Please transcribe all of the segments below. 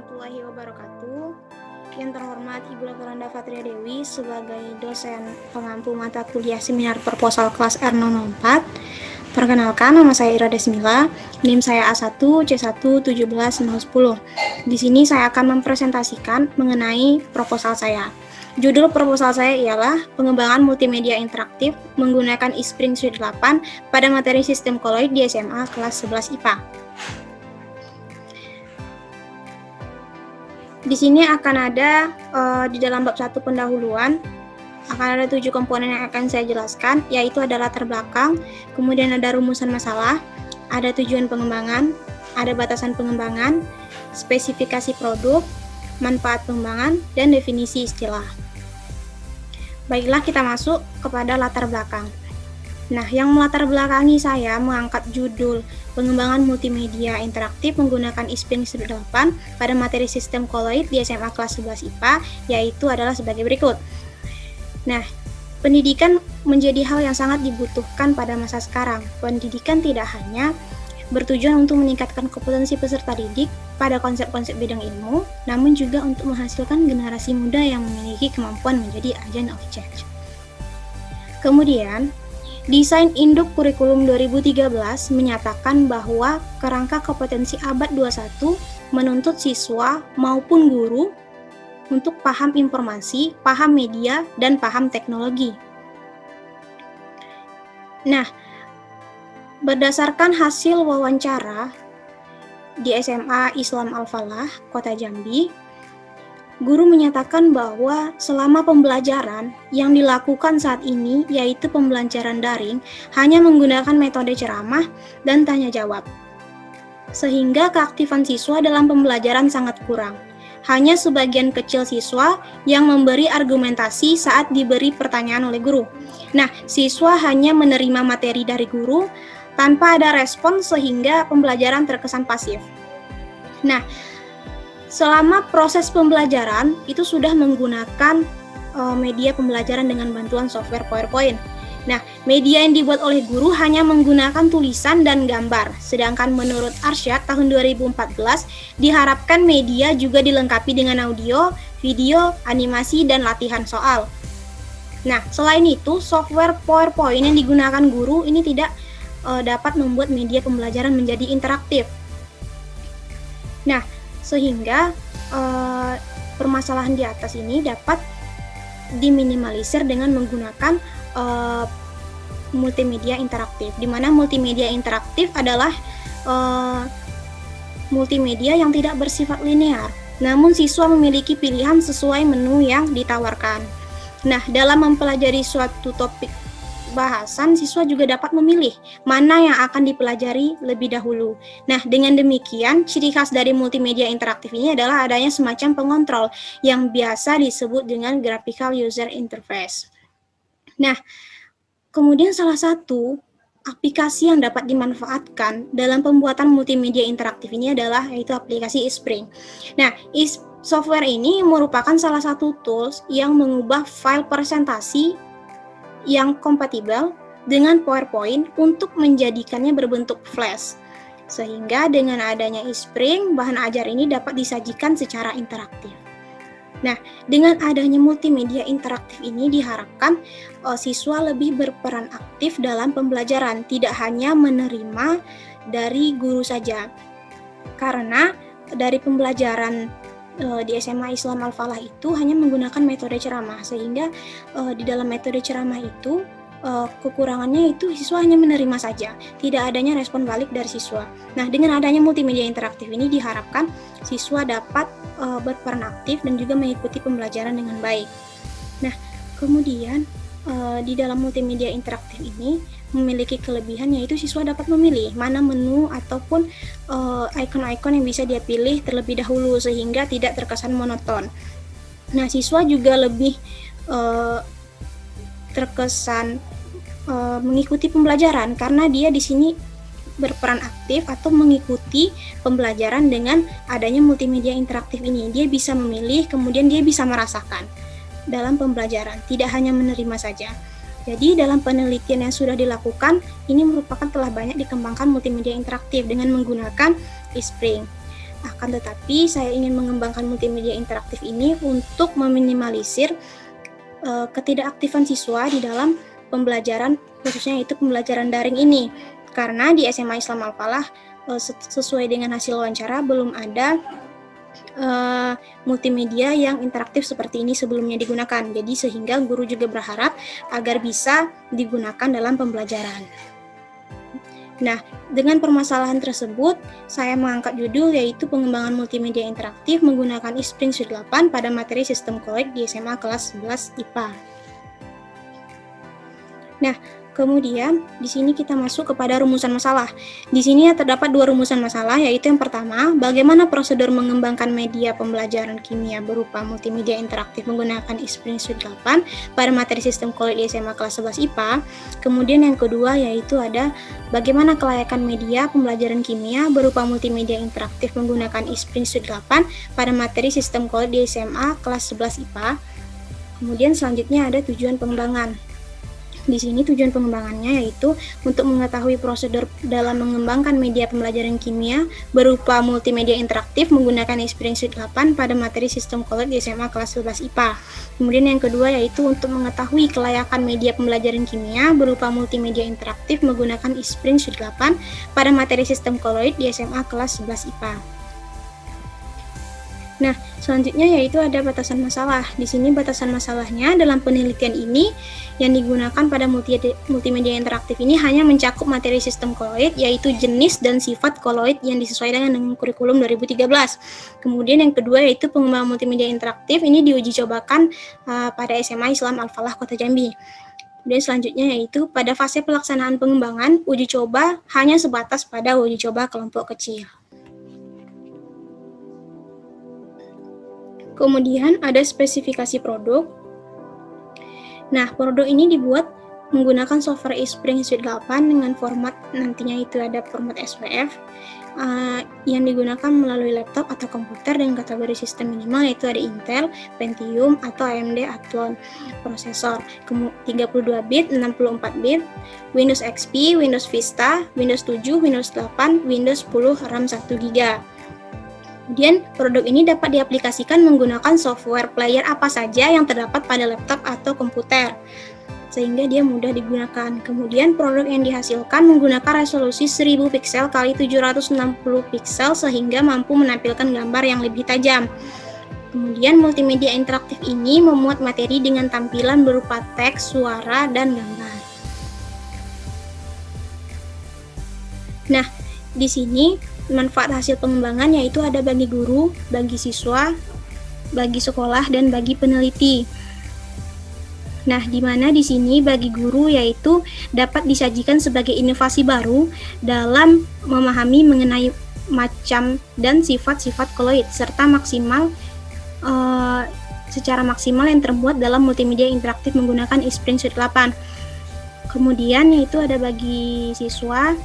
warahmatullahi wabarakatuh. Yang terhormat Ibu Dr. Anda Fatria Dewi sebagai dosen pengampu mata kuliah seminar proposal kelas R004. Perkenalkan, nama saya Ira Desmila, NIM saya A1 C1 17010. Di sini saya akan mempresentasikan mengenai proposal saya. Judul proposal saya ialah pengembangan multimedia interaktif menggunakan eSpring Suite 8 pada materi sistem koloid di SMA kelas 11 IPA. Di sini akan ada di dalam bab 1 pendahuluan akan ada 7 komponen yang akan saya jelaskan, yaitu ada latar belakang, kemudian ada rumusan masalah, ada tujuan pengembangan, ada batasan pengembangan, spesifikasi produk, manfaat pengembangan, dan definisi istilah. Baiklah, kita masuk kepada latar belakang. Nah, yang melatar belakangi saya mengangkat judul pengembangan multimedia interaktif menggunakan eSpring Suite 8 pada materi sistem koloid di SMA kelas 11 IPA, yaitu adalah sebagai berikut. Nah, pendidikan menjadi hal yang sangat dibutuhkan pada masa sekarang. Pendidikan tidak hanya bertujuan untuk meningkatkan kompetensi peserta didik pada konsep-konsep bidang ilmu, namun juga untuk menghasilkan generasi muda yang memiliki kemampuan menjadi agent of change. Kemudian, Desain Induk Kurikulum 2013 menyatakan bahwa kerangka kompetensi abad 21 menuntut siswa maupun guru untuk paham informasi, paham media, dan paham teknologi. Nah, berdasarkan hasil wawancara di SMA Islam Al-Falah, Kota Jambi, guru menyatakan bahwa selama pembelajaran yang dilakukan saat ini, yaitu pembelajaran daring, hanya menggunakan metode ceramah dan tanya jawab. Sehingga keaktifan siswa dalam pembelajaran sangat kurang. Hanya sebagian kecil siswa yang memberi argumentasi saat diberi pertanyaan oleh guru. Nah, siswa hanya menerima materi dari guru tanpa ada respon sehingga pembelajaran terkesan pasif. Nah, selama proses pembelajaran itu sudah menggunakan media pembelajaran dengan bantuan software PowerPoint. Nah, media yang dibuat oleh guru hanya menggunakan tulisan dan gambar. Sedangkan menurut Arsyad tahun 2014 diharapkan media juga dilengkapi dengan audio, video, animasi, dan latihan soal. Nah, selain itu, software PowerPoint yang digunakan guru ini tidak dapat membuat media pembelajaran menjadi interaktif. Nah, sehingga permasalahan di atas ini dapat diminimalisir dengan menggunakan multimedia interaktif, di mana multimedia interaktif adalah multimedia yang tidak bersifat linear, namun siswa memiliki pilihan sesuai menu yang ditawarkan. Nah, dalam mempelajari suatu topik bahasan, siswa juga dapat memilih mana yang akan dipelajari lebih dahulu. Nah, dengan demikian, ciri khas dari multimedia interaktif ini adalah adanya semacam pengontrol yang biasa disebut dengan graphical user interface. Nah, kemudian salah satu aplikasi yang dapat dimanfaatkan dalam pembuatan multimedia interaktif ini adalah yaitu aplikasi eSpring. Nah, software ini merupakan salah satu tools yang mengubah file presentasi yang kompatibel dengan PowerPoint untuk menjadikannya berbentuk flash. Sehingga dengan adanya eSpring, bahan ajar ini dapat disajikan secara interaktif. Nah, dengan adanya multimedia interaktif ini diharapkan siswa lebih berperan aktif dalam pembelajaran, tidak hanya menerima dari guru saja. Karena dari pembelajaran di SMA Islam Al-Falah itu hanya menggunakan metode ceramah, sehingga di dalam metode ceramah itu kekurangannya itu siswa hanya menerima saja, tidak adanya respon balik dari siswa. Nah, dengan adanya multimedia interaktif ini diharapkan siswa dapat berperan aktif dan juga mengikuti pembelajaran dengan baik. Nah, kemudian di dalam multimedia interaktif ini memiliki kelebihan, yaitu siswa dapat memilih mana menu ataupun icon-icon yang bisa dia pilih terlebih dahulu sehingga tidak terkesan monoton. Nah, siswa juga lebih terkesan mengikuti pembelajaran karena dia di sini berperan aktif atau mengikuti pembelajaran dengan adanya multimedia interaktif ini. Dia bisa memilih, kemudian dia bisa merasakan dalam pembelajaran, tidak hanya menerima saja. Jadi dalam penelitian yang sudah dilakukan, ini merupakan telah banyak dikembangkan multimedia interaktif dengan menggunakan eSpring. Akan tetapi saya ingin mengembangkan multimedia interaktif ini untuk meminimalisir ketidakaktifan siswa di dalam pembelajaran, khususnya itu pembelajaran daring ini. Karena di SMA Islam Al-Falah sesuai dengan hasil wawancara belum ada multimedia yang interaktif seperti ini sebelumnya digunakan. Jadi sehingga guru juga berharap agar bisa digunakan dalam pembelajaran. Nah, dengan permasalahan tersebut, saya mengangkat judul yaitu pengembangan multimedia interaktif menggunakan Spring Suite 8 pada materi sistem kolek di SMA kelas 11 IPA. Nah, kemudian di sini kita masuk kepada rumusan masalah. Di sini terdapat dua rumusan masalah, yaitu yang pertama, bagaimana prosedur mengembangkan media pembelajaran kimia berupa multimedia interaktif menggunakan Spring Suite 8 pada materi sistem kolek di SMA kelas 11 IPA. Kemudian yang kedua yaitu ada bagaimana kelayakan media pembelajaran kimia berupa multimedia interaktif menggunakan Spring Suite 8 pada materi sistem kolek di SMA kelas 11 IPA. Kemudian selanjutnya ada tujuan pengembangan. Di sini tujuan pengembangannya yaitu untuk mengetahui prosedur dalam mengembangkan media pembelajaran kimia berupa multimedia interaktif menggunakan Spring Suite 8 pada materi sistem kolek di SMA kelas 11 IPA. Kemudian yang kedua yaitu untuk mengetahui kelayakan media pembelajaran kimia berupa multimedia interaktif menggunakan Spring Suite 8 pada materi sistem kolek di SMA kelas 11 IPA. Nah, selanjutnya yaitu ada batasan masalah. Di sini batasan masalahnya dalam penelitian ini yang digunakan pada multimedia interaktif ini hanya mencakup materi sistem koloid, yaitu jenis dan sifat koloid yang disesuaikan dengan kurikulum 2013. Kemudian yang kedua yaitu pengembangan multimedia interaktif ini diuji cobakan pada SMA Islam Al-Falah Kota Jambi. Kemudian selanjutnya yaitu pada fase pelaksanaan pengembangan, uji coba hanya sebatas pada uji coba kelompok kecil. Kemudian ada spesifikasi produk. Nah, produk ini dibuat menggunakan software Spring Suite 8 dengan format nantinya itu ada format SPF yang digunakan melalui laptop atau komputer dengan kategori sistem minimal yaitu ada Intel, Pentium atau AMD Athlon prosesor 32 bit, 64 bit, Windows XP, Windows Vista, Windows 7, Windows 8, Windows 10, RAM 1 GB. Kemudian produk ini dapat diaplikasikan menggunakan software player apa saja yang terdapat pada laptop atau komputer, sehingga dia mudah digunakan. Kemudian produk yang dihasilkan menggunakan resolusi 1000 pixel x 760 pixel sehingga mampu menampilkan gambar yang lebih tajam. Kemudian multimedia interaktif ini memuat materi dengan tampilan berupa teks, suara, dan gambar. Nah, di sini manfaat hasil pengembangan yaitu ada bagi guru, bagi siswa, bagi sekolah, dan bagi peneliti. Nah, di mana di sini bagi guru yaitu dapat disajikan sebagai inovasi baru dalam memahami mengenai macam dan sifat-sifat koloid serta secara maksimal yang terbuat dalam multimedia interaktif menggunakan Spring Suite 8. Kemudian yaitu ada bagi siswa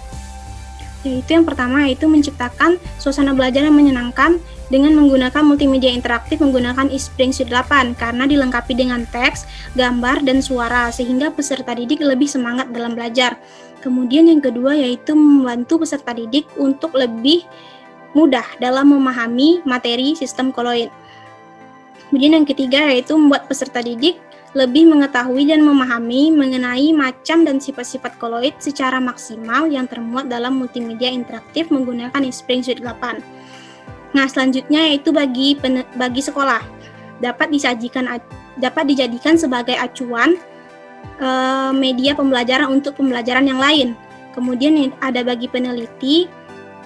yaitu yang pertama yaitu menciptakan suasana belajar yang menyenangkan dengan menggunakan multimedia interaktif menggunakan Spring Suite 8 karena dilengkapi dengan teks, gambar, dan suara sehingga peserta didik lebih semangat dalam belajar. Kemudian yang kedua yaitu membantu peserta didik untuk lebih mudah dalam memahami materi sistem koloid. Kemudian yang ketiga yaitu membuat peserta didik lebih mengetahui dan memahami mengenai macam dan sifat-sifat koloid secara maksimal yang termuat dalam multimedia interaktif menggunakan Spring Suite 8. Nah, selanjutnya yaitu bagi sekolah dapat dijadikan sebagai acuan media pembelajaran untuk pembelajaran yang lain. Kemudian ada bagi peneliti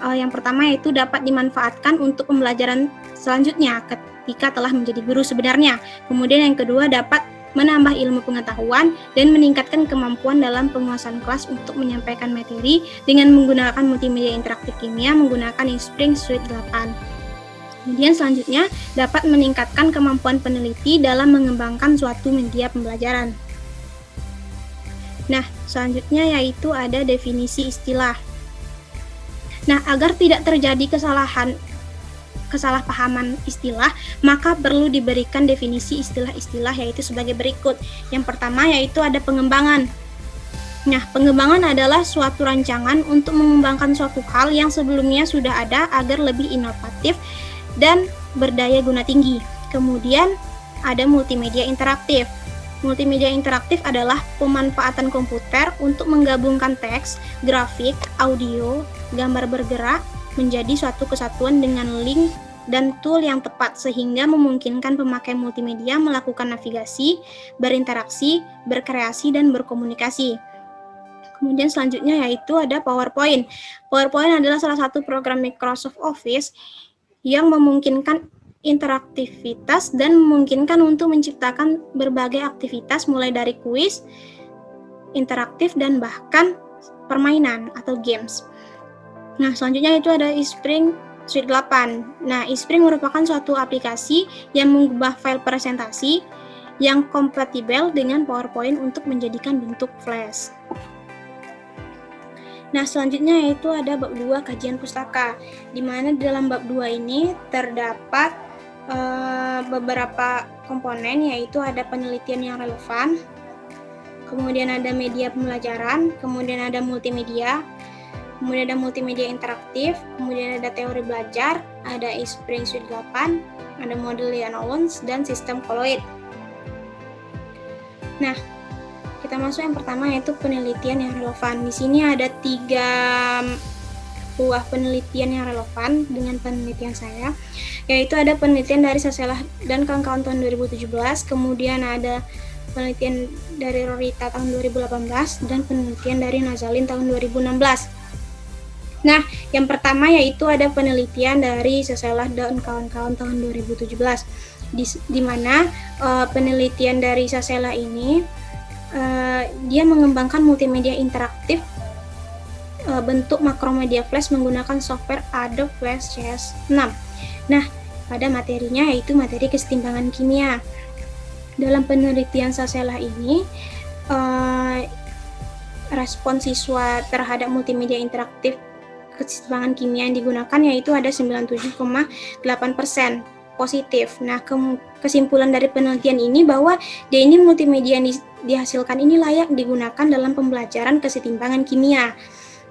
yang pertama yaitu dapat dimanfaatkan untuk pembelajaran selanjutnya ketika telah menjadi guru sebenarnya. Kemudian yang kedua dapat menambah ilmu pengetahuan dan meningkatkan kemampuan dalam penguasaan kelas untuk menyampaikan materi dengan menggunakan multimedia interaktif kimia menggunakan Spring Suite 8. Kemudian selanjutnya dapat meningkatkan kemampuan peneliti dalam mengembangkan suatu media pembelajaran. Nah, selanjutnya yaitu ada definisi istilah. Nah, agar tidak terjadi kesalahpahaman istilah, maka perlu diberikan definisi istilah-istilah yaitu sebagai berikut. Yang pertama yaitu ada pengembangan. Nah, pengembangan adalah suatu rancangan untuk mengembangkan suatu hal yang sebelumnya sudah ada agar lebih inovatif dan berdaya guna tinggi. Kemudian ada multimedia interaktif. Multimedia interaktif adalah pemanfaatan komputer untuk menggabungkan teks, grafik, audio, gambar bergerak menjadi suatu kesatuan dengan link dan tool yang tepat sehingga memungkinkan pemakai multimedia melakukan navigasi, berinteraksi, berkreasi, dan berkomunikasi. Kemudian selanjutnya yaitu ada PowerPoint. PowerPoint adalah salah satu program Microsoft Office yang memungkinkan interaktivitas dan memungkinkan untuk menciptakan berbagai aktivitas mulai dari kuis, interaktif, dan bahkan permainan atau games. Nah, selanjutnya itu ada eSpring Suite 8. Nah, eSpring merupakan suatu aplikasi yang mengubah file presentasi yang kompatibel dengan PowerPoint untuk menjadikan bentuk flash. Nah, selanjutnya yaitu ada bab 2 kajian pustaka, di mana dalam bab 2 ini terdapat beberapa komponen, yaitu ada penelitian yang relevan, kemudian ada media pembelajaran, kemudian ada multimedia, kemudian ada multimedia interaktif, kemudian ada teori belajar, ada eSpring Suite 8, ada model Lee and Owens, dan sistem koloid. Nah, kita masuk yang pertama yaitu penelitian yang relevan. Di sini ada 3 buah penelitian yang relevan dengan penelitian saya, yaitu ada penelitian dari Saselah dan kawan-kawan tahun 2017, kemudian ada penelitian dari Rorita tahun 2018, dan penelitian dari Nazalin tahun 2016. Nah, yang pertama yaitu ada penelitian dari Saselah dan kawan-kawan tahun 2017, di mana penelitian dari Saselah ini dia mengembangkan multimedia interaktif bentuk makromedia flash menggunakan software Adobe Flash CS6. Nah, pada materinya yaitu materi kesetimbangan kimia. Dalam penelitian Saselah ini, respon siswa terhadap multimedia interaktif kesetimbangan kimia yang digunakan yaitu ada 97,8% positif. Nah, kesimpulan dari penelitian ini bahwa multimedia yang dihasilkan ini layak digunakan dalam pembelajaran kesetimbangan kimia.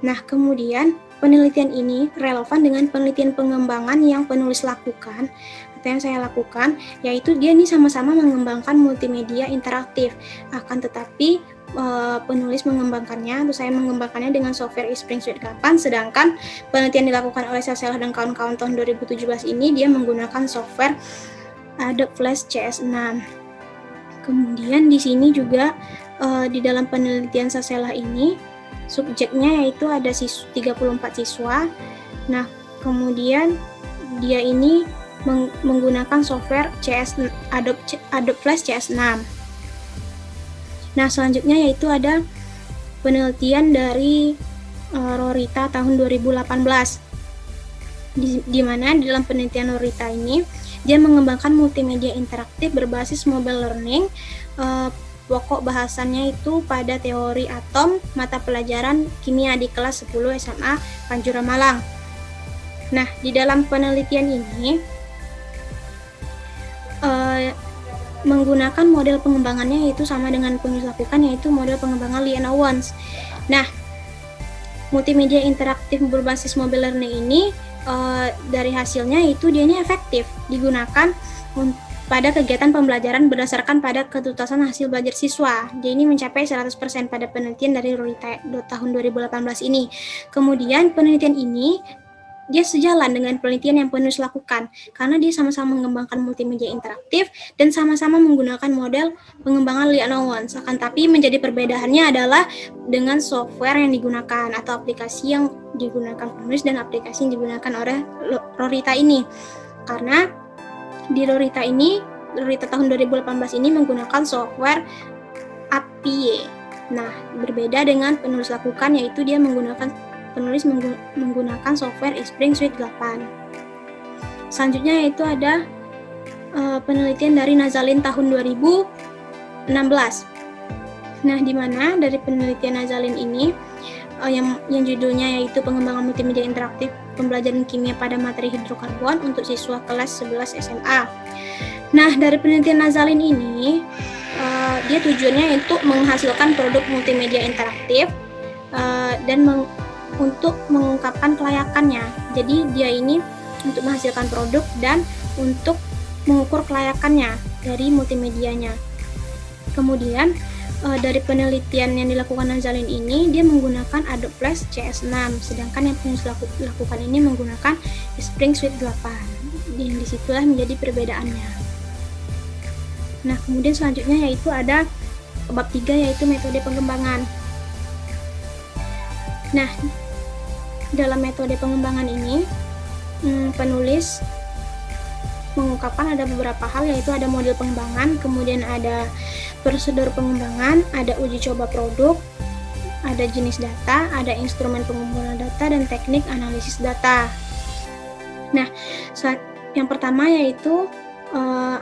Nah, kemudian penelitian ini relevan dengan penelitian pengembangan yang penulis lakukan atau yang saya lakukan, yaitu dia ini sama-sama mengembangkan multimedia interaktif. Akan tetapi penulis mengembangkannya atau saya mengembangkannya dengan software eSpring Suite 8, sedangkan penelitian dilakukan oleh Saselah dan kawan-kawan tahun 2017 ini dia menggunakan software Adobe Flash CS6. Kemudian di sini juga di dalam penelitian Saselah ini subjeknya yaitu ada 34 siswa. Nah, kemudian dia ini menggunakan software Adobe Flash CS6. Nah, selanjutnya yaitu ada penelitian dari Rorita tahun 2018, di mana di dalam penelitian Rorita ini dia mengembangkan multimedia interaktif berbasis mobile learning. Pokok bahasannya itu pada teori atom, mata pelajaran kimia di kelas 10 SMA Panjura Malang. Nah, di dalam penelitian ini menggunakan model pengembangannya yaitu sama dengan penulis lakukan, yaitu model pengembangan Lee and Owens. Nah, multimedia interaktif berbasis mobile learning ini dari hasilnya itu dia ini efektif digunakan pada kegiatan pembelajaran berdasarkan pada ketuntasan hasil belajar siswa. Dia ini mencapai 100% pada penelitian dari Rorita tahun 2018 ini. Kemudian penelitian ini dia sejalan dengan penelitian yang penulis lakukan karena dia sama-sama mengembangkan multimedia interaktif dan sama-sama menggunakan model pengembangan Lee and Owens. Akan tapi menjadi perbedaannya adalah dengan software yang digunakan atau aplikasi yang digunakan penulis dan aplikasi yang digunakan oleh Rorita ini. Karena di Rorita tahun 2018 ini menggunakan software API. Nah, berbeda dengan penulis lakukan yaitu dia penulis menggunakan software eSpring Suite 8. Selanjutnya yaitu ada penelitian dari Nazalin tahun 2016. Nah, di mana dari penelitian Nazalin ini yang judulnya yaitu pengembangan multimedia interaktif pembelajaran kimia pada materi hidrokarbon untuk siswa kelas 11 SMA. Nah, dari penelitian Nazalin ini dia tujuannya untuk menghasilkan produk multimedia interaktif dan untuk mengungkapkan kelayakannya. Jadi dia ini untuk menghasilkan produk dan untuk mengukur kelayakannya dari multimedianya. Kemudian dari penelitian yang dilakukan Nazalin ini, dia menggunakan Adobe Flash CS6, sedangkan yang penulis lakukan ini menggunakan Spring Suite 8. Yang disitulah menjadi perbedaannya. Nah, kemudian selanjutnya yaitu ada bab 3 yaitu metode pengembangan. Nah, dalam metode pengembangan ini penulis mengungkapkan ada beberapa hal, yaitu ada model pengembangan, kemudian ada prosedur pengembangan, ada uji coba produk, ada jenis data, ada instrumen pengumpulan data, dan teknik analisis data. Nah, yang pertama yaitu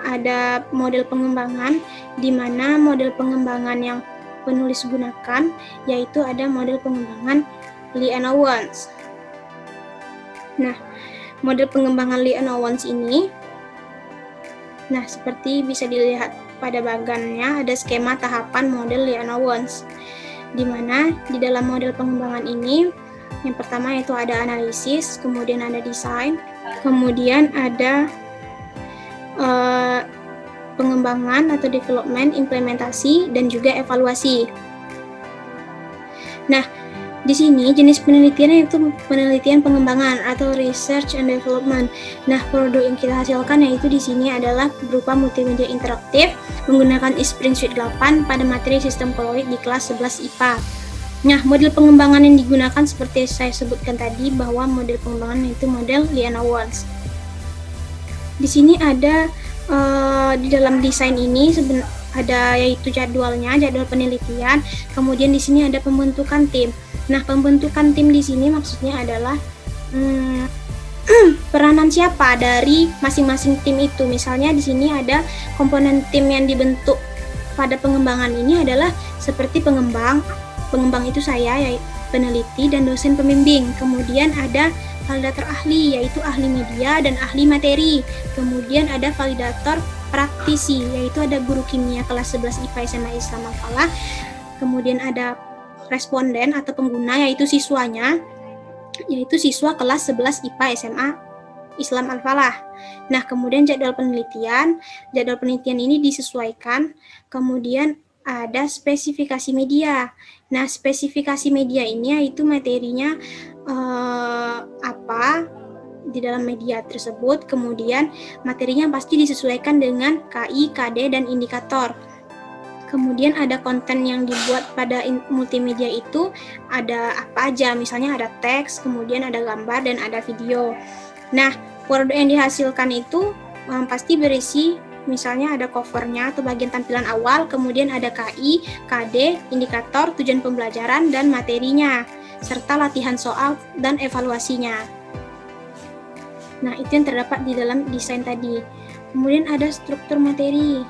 ada model pengembangan, di mana model pengembangan yang penulis gunakan yaitu ada model pengembangan Lee and Owens. Nah, model pengembangan Lee and Owens ini, nah seperti bisa dilihat pada bagannya ada skema tahapan model Lee and Owens, di mana di dalam model pengembangan ini yang pertama yaitu ada analisis, kemudian ada desain, kemudian ada pengembangan atau development, implementasi, dan juga evaluasi. Nah, di sini jenis penelitiannya itu penelitian pengembangan atau research and development. Nah, produk yang kita hasilkan yaitu di sini adalah berupa multimedia interaktif menggunakan Spring Suite 8 pada materi sistem koloid di kelas 11 IPA. Nah, model pengembangan yang digunakan seperti saya sebutkan tadi, bahwa model pengembangan itu model Lee and Owens. Di sini ada di dalam desain ini ada yaitu jadwalnya, jadwal penelitian, kemudian di sini ada pembentukan tim. Nah, pembentukan tim di sini maksudnya adalah peranan siapa dari masing-masing tim itu. Misalnya di sini ada komponen tim yang dibentuk pada pengembangan ini adalah seperti pengembang itu saya, yaitu peneliti dan dosen pembimbing. Kemudian ada validator ahli, yaitu ahli media dan ahli materi. Kemudian ada validator praktisi, yaitu ada guru kimia kelas 11 IPA SMA Islam Al-Falah. Kemudian ada responden atau pengguna, yaitu siswanya, yaitu siswa kelas 11 IPA SMA Islam Al-Falah. Nah, kemudian jadwal penelitian ini disesuaikan. Kemudian ada spesifikasi media. Nah, spesifikasi media ini yaitu materinya apa di dalam media tersebut, kemudian materinya pasti disesuaikan dengan KI, KD, dan indikator. Kemudian ada konten yang dibuat pada multimedia itu ada apa aja, misalnya ada teks, kemudian ada gambar, dan ada video. Nah, produk yang dihasilkan itu pasti berisi, misalnya ada covernya atau bagian tampilan awal, kemudian ada KI, KD, indikator, tujuan pembelajaran, dan materinya, serta latihan soal dan evaluasinya. Nah, itu yang terdapat di dalam desain tadi. Kemudian ada struktur materi.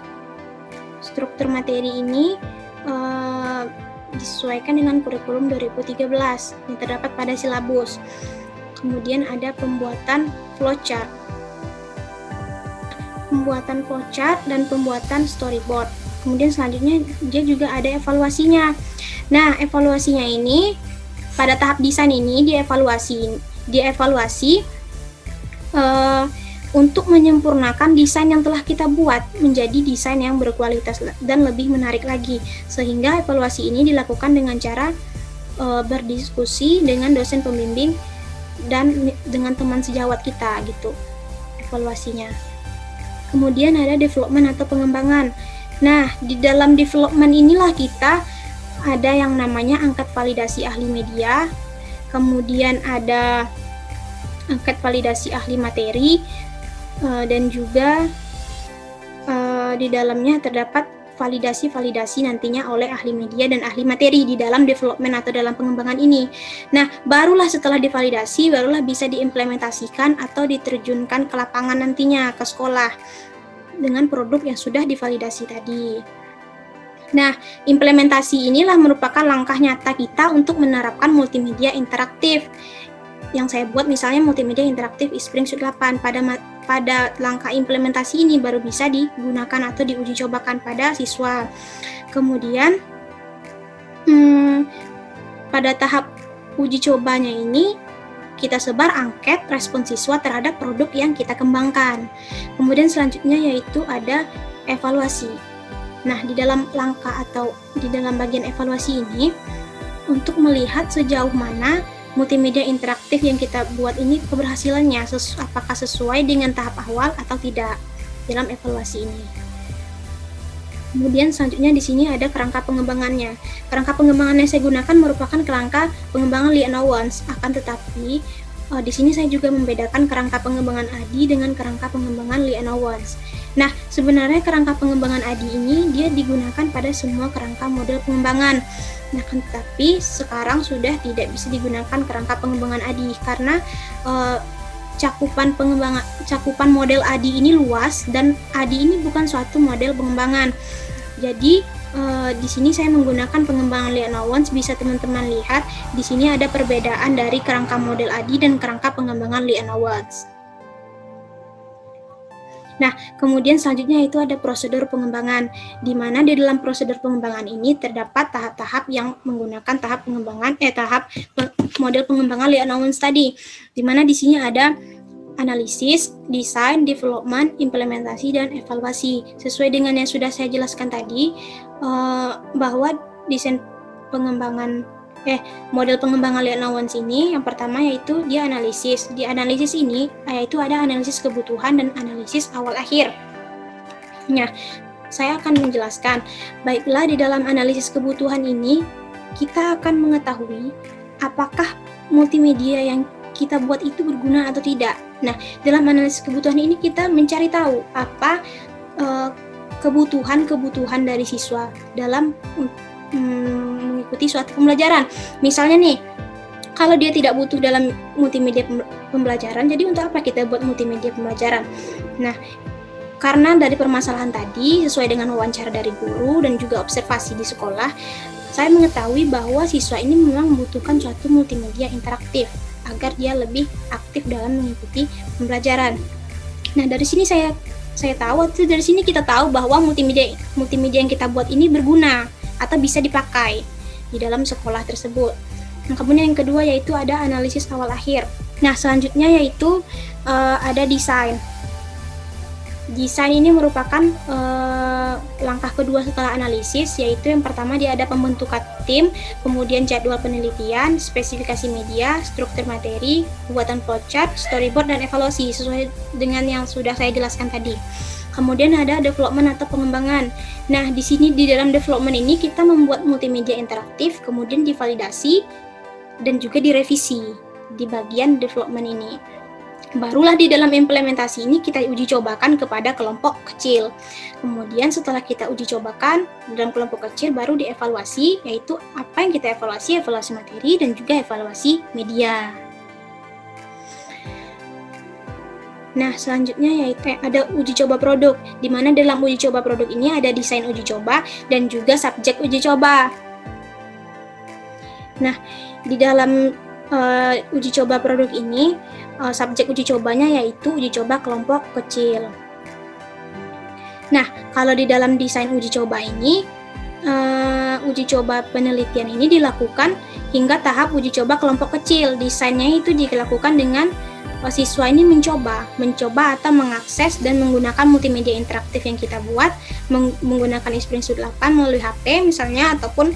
Struktur materi ini disesuaikan dengan kurikulum 2013 yang terdapat pada silabus. Kemudian ada pembuatan flowchart. Pembuatan flowchart dan pembuatan storyboard. Kemudian selanjutnya dia juga ada evaluasinya. Nah, evaluasinya ini pada tahap desain ini dievaluasi untuk menyempurnakan desain yang telah kita buat menjadi desain yang berkualitas dan lebih menarik lagi. Sehingga evaluasi ini dilakukan dengan cara berdiskusi dengan dosen pembimbing dan dengan teman sejawat kita gitu evaluasinya. Kemudian ada development atau pengembangan. Nah, di dalam development inilah kita ada yang namanya angkat validasi ahli media, kemudian ada angkat validasi ahli materi, dan juga di dalamnya terdapat validasi nantinya oleh ahli media dan ahli materi di dalam development atau dalam pengembangan ini. Nah, barulah setelah divalidasi, barulah bisa diimplementasikan atau diterjunkan ke lapangan nantinya, ke sekolah, dengan produk yang sudah divalidasi tadi. Nah, implementasi inilah merupakan langkah nyata kita untuk menerapkan multimedia interaktif. Yang saya buat misalnya multimedia interaktif Spring Suite 8. Pada langkah implementasi ini baru bisa digunakan atau diuji cobakan pada siswa. Kemudian pada tahap uji cobanya ini kita sebar angket respon siswa terhadap produk yang kita kembangkan. Kemudian selanjutnya yaitu ada evaluasi. Nah, di dalam langkah atau di dalam bagian evaluasi ini, untuk melihat sejauh mana multimedia interaktif yang kita buat ini keberhasilannya, apakah sesuai dengan tahap awal atau tidak dalam evaluasi ini. Kemudian selanjutnya di sini ada kerangka pengembangannya. Kerangka pengembangan yang saya gunakan merupakan kerangka pengembangan Lee and Owens. Akan tetapi di sini saya juga membedakan kerangka pengembangan ADI dengan kerangka pengembangan Lee and Owens. Nah, sebenarnya kerangka pengembangan ADI ini dia digunakan pada semua kerangka model pengembangan. Nah, tetapi sekarang sudah tidak bisa digunakan kerangka pengembangan ADI karena cakupan model ADI ini luas dan ADI ini bukan suatu model pengembangan. Jadi di sini saya menggunakan pengembangan Lee and Owens. Bisa teman-teman lihat di sini ada perbedaan dari kerangka model ADI dan kerangka pengembangan Lee and Owens. Nah, kemudian selanjutnya itu ada prosedur pengembangan, di mana di dalam prosedur pengembangan ini terdapat tahap-tahap yang menggunakan tahap model pengembangan Lee and Owens tadi, di mana di sini ada analisis, desain, development, implementasi, dan evaluasi. Sesuai dengan yang sudah saya jelaskan tadi, bahwa desain model pengembangan Lee and Owens ini yang pertama yaitu dia analisis. Di analisis ini yaitu ada analisis kebutuhan dan analisis awal akhir. Nah, saya akan menjelaskan. Baiklah, di dalam analisis kebutuhan ini kita akan mengetahui apakah multimedia yang kita buat itu berguna atau tidak. Nah, dalam analisis kebutuhan ini kita mencari tahu apa kebutuhan dari siswa dalam mengikuti suatu pembelajaran. Misalnya nih, kalau dia tidak butuh dalam multimedia pembelajaran, jadi untuk apa kita buat multimedia pembelajaran? Nah, karena dari permasalahan tadi, sesuai dengan wawancara dari guru dan juga observasi di sekolah, saya mengetahui bahwa siswa ini memang membutuhkan suatu multimedia interaktif agar dia lebih aktif dalam mengikuti pembelajaran. Nah, dari sini dari sini kita tahu bahwa multimedia yang kita buat ini berguna atau bisa dipakai di dalam sekolah tersebut. Nah, kemudian yang kedua yaitu ada analisis awal akhir. Nah, selanjutnya yaitu ada desain. Desain ini merupakan langkah kedua setelah analisis, yaitu yang pertama dia ada pembentukan tim, kemudian jadwal penelitian, spesifikasi media, struktur materi, pembuatan flowchart, storyboard, dan evaluasi sesuai dengan yang sudah saya jelaskan tadi. Kemudian ada development atau pengembangan. Nah, di sini di dalam development ini kita membuat multimedia interaktif, kemudian divalidasi dan juga direvisi di bagian development ini. Barulah di dalam implementasi ini kita uji cobakan kepada kelompok kecil. Kemudian setelah kita uji cobakan dalam kelompok kecil baru dievaluasi, yaitu apa yang kita evaluasi materi dan juga evaluasi media. Nah, selanjutnya yaitu ada uji coba produk, di mana dalam uji coba produk ini ada desain uji coba dan juga subjek uji coba. Nah, di dalam uji coba produk ini, subjek uji cobanya yaitu uji coba kelompok kecil. Nah, kalau di dalam desain uji coba ini, uji coba penelitian ini dilakukan hingga tahap uji coba kelompok kecil. Desainnya itu dilakukan dengan siswa ini mencoba atau mengakses dan menggunakan multimedia interaktif yang kita buat, menggunakan Inspiring 8 melalui HP misalnya, ataupun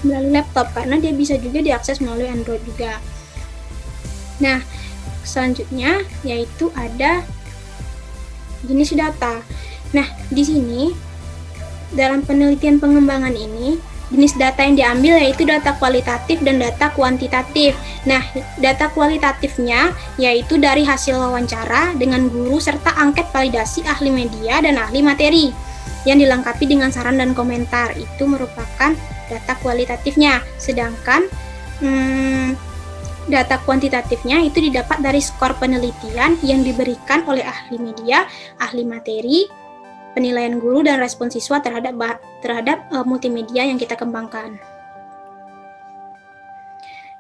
melalui laptop, karena dia bisa juga diakses melalui Android juga. Nah, selanjutnya yaitu ada jenis data. Nah, di sini dalam penelitian pengembangan ini, jenis data yang diambil yaitu data kualitatif dan data kuantitatif. Nah, data kualitatifnya yaitu dari hasil wawancara dengan guru serta angket validasi ahli media dan ahli materi yang dilengkapi dengan saran dan komentar. Itu merupakan data kualitatifnya. Sedangkan data kuantitatifnya itu didapat dari skor penelitian yang diberikan oleh ahli media, ahli materi, penilaian guru, dan respon siswa terhadap multimedia yang kita kembangkan.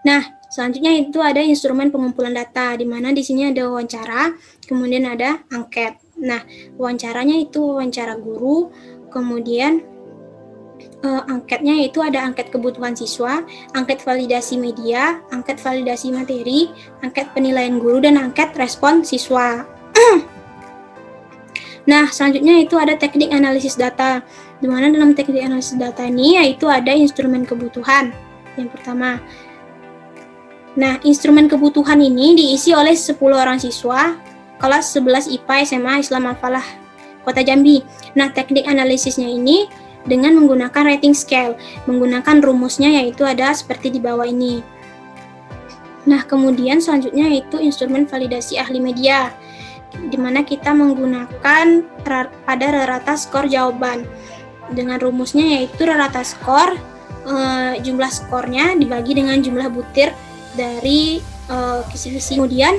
Nah, selanjutnya itu ada instrumen pengumpulan data, di mana di sini ada wawancara, kemudian ada angket. Nah, wawancaranya itu wawancara guru, kemudian angketnya yaitu ada angket kebutuhan siswa, angket validasi media, angket validasi materi, angket penilaian guru, dan angket respon siswa. Nah, selanjutnya itu ada teknik analisis data. Di mana dalam teknik analisis data ini yaitu ada instrumen kebutuhan. Yang pertama. Nah, instrumen kebutuhan ini diisi oleh 10 orang siswa kelas 11 IPA SMA Islam Al-Falah Kota Jambi. Nah, teknik analisisnya ini dengan menggunakan rating scale, menggunakan rumusnya yaitu ada seperti di bawah ini. Nah, kemudian selanjutnya yaitu instrumen validasi ahli media, di mana kita menggunakan pada rata skor jawaban. Dengan rumusnya yaitu rata skor, jumlah skornya dibagi dengan jumlah butir dari kisi-kisi. Kemudian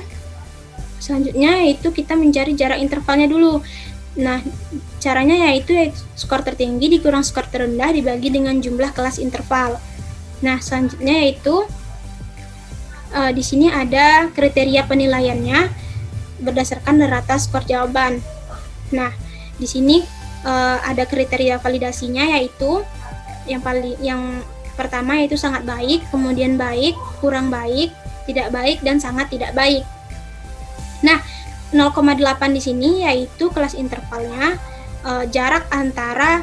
selanjutnya yaitu kita mencari jarak intervalnya dulu. Nah, caranya yaitu skor tertinggi dikurang skor terendah dibagi dengan jumlah kelas interval. Nah, selanjutnya yaitu di sini ada kriteria penilaiannya berdasarkan rata skor jawaban. Nah, di sini ada kriteria validasinya yaitu yang pertama yaitu sangat baik, kemudian baik, kurang baik, tidak baik, dan sangat tidak baik. Nah, 0,8 di sini yaitu kelas intervalnya, jarak antara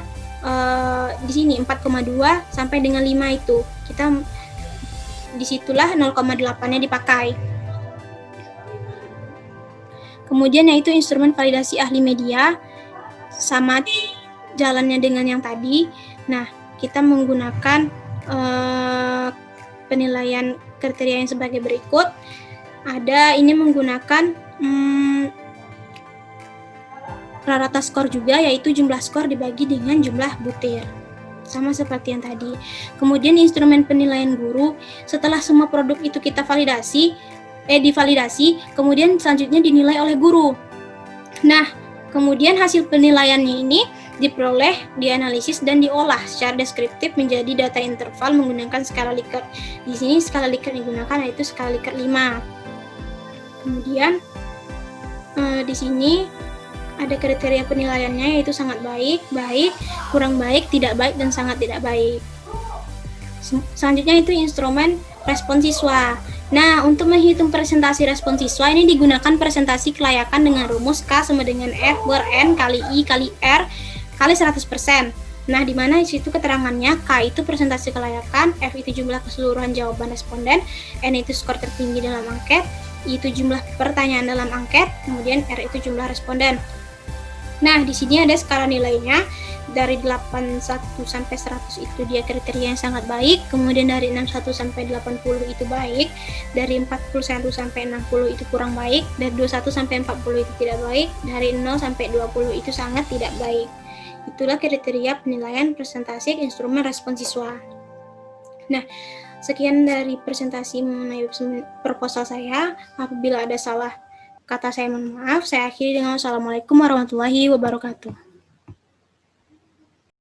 di sini 4,2 sampai dengan 5 itu. Disitulah 0,8-nya dipakai. Kemudian yaitu instrumen validasi ahli media, sama jalannya dengan yang tadi. Nah, kita menggunakan penilaian kriteria yang sebagai berikut. Ada ini menggunakan rata skor juga, yaitu jumlah skor dibagi dengan jumlah butir. Sama seperti yang tadi. Kemudian instrumen penilaian guru, setelah semua produk itu kita divalidasi, kemudian selanjutnya dinilai oleh guru. Nah, kemudian hasil penilaiannya ini diperoleh, dianalisis, dan diolah secara deskriptif menjadi data interval menggunakan skala Likert. Di sini skala Likert yang digunakan yaitu skala Likert 5. Kemudian di sini ada kriteria penilaiannya yaitu sangat baik, baik, kurang baik, tidak baik, dan sangat tidak baik. Selanjutnya itu instrumen respon siswa. Nah, untuk menghitung presentasi respon siswa ini digunakan presentasi kelayakan dengan rumus K sama dengan F ber N kali I kali R kali 100%. Nah, di mana di situ keterangannya K itu presentasi kelayakan, F itu jumlah keseluruhan jawaban responden, N itu skor tertinggi dalam angket, I itu jumlah pertanyaan dalam angket, kemudian R itu jumlah responden. Nah, di sini ada skala nilainya. Dari 81 sampai 100 itu dia kriteria yang sangat baik, kemudian dari 61 sampai 80 itu baik, dari 41 sampai 60 itu kurang baik, dari 21 sampai 40 itu tidak baik, dari 0 sampai 20 itu sangat tidak baik. Itulah kriteria penilaian presentasi instrumen respon siswa. Nah, sekian dari presentasi mengenai proposal saya. Apabila ada salah kata saya mohon maaf. Saya akhiri dengan wassalamualaikum warahmatullahi wabarakatuh.